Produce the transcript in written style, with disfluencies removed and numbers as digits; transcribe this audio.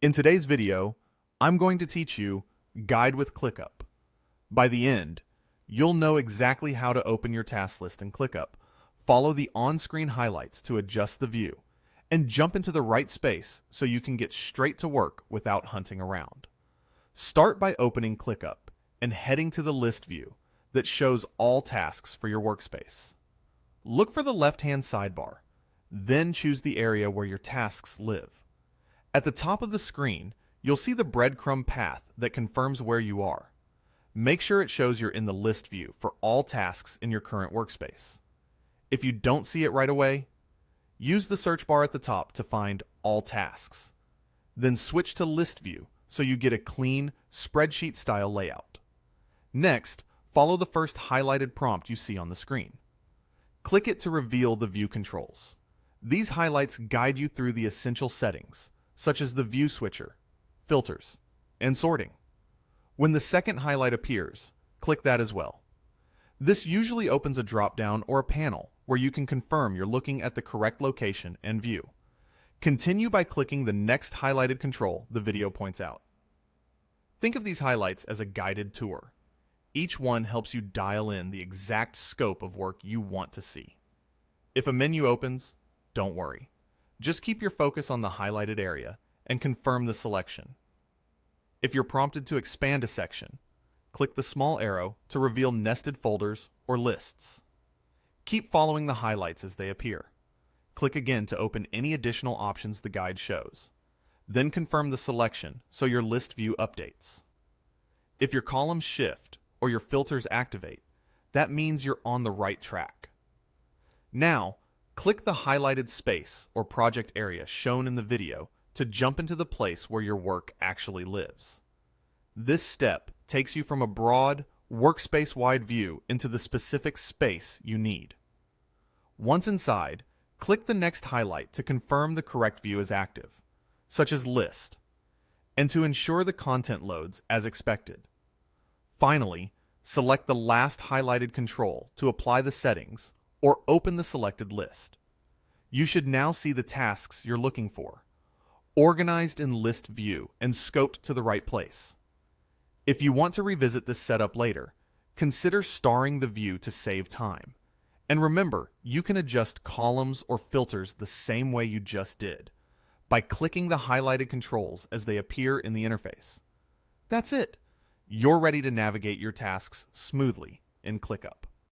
In today's video, I'm going to teach you Guide with ClickUp. By the end, you'll know exactly how to open your task list in ClickUp, follow the on-screen highlights to adjust the view, and jump into the right space so you can get straight to work without hunting around. Start by opening ClickUp and heading to the list view that shows all tasks for your workspace. Look for the left-hand sidebar, then choose the area where your tasks live. At the top of the screen, you'll see the breadcrumb path that confirms where you are. Make sure it shows you're in the list view for all tasks in your current workspace. If you don't see it right away, use the search bar at the top to find All Tasks. Then switch to List View so you get a clean, spreadsheet-style layout. Next, follow the first highlighted prompt you see on the screen. Click it to reveal the view controls. These highlights guide you through the essential settings, such as the view switcher, filters, and sorting. When the second highlight appears, click that as well. This usually opens a drop-down or a panel where you can confirm you're looking at the correct location and view. Continue by clicking the next highlighted control the video points out. Think of these highlights as a guided tour. Each one helps you dial in the exact scope of work you want to see. If a menu opens, don't worry. Just keep your focus on the highlighted area and confirm the selection. If you're prompted to expand a section, click the small arrow to reveal nested folders or lists. Keep following the highlights as they appear. Click again to open any additional options the guide shows. Then confirm the selection so your list view updates. If your columns shift or your filters activate, that means you're on the right track. Now, click the highlighted space or project area shown in the video to jump into the place where your work actually lives. This step takes you from a broad, workspace-wide view into the specific space you need. Once inside, click the next highlight to confirm the correct view is active, such as List, and to ensure the content loads as expected. Finally, select the last highlighted control to apply the settings or open the selected list. You should now see the tasks you're looking for, organized in list view and scoped to the right place. If you want to revisit this setup later, consider starring the view to save time. And remember, you can adjust columns or filters the same way you just did, by clicking the highlighted controls as they appear in the interface. That's it. You're ready to navigate your tasks smoothly in ClickUp.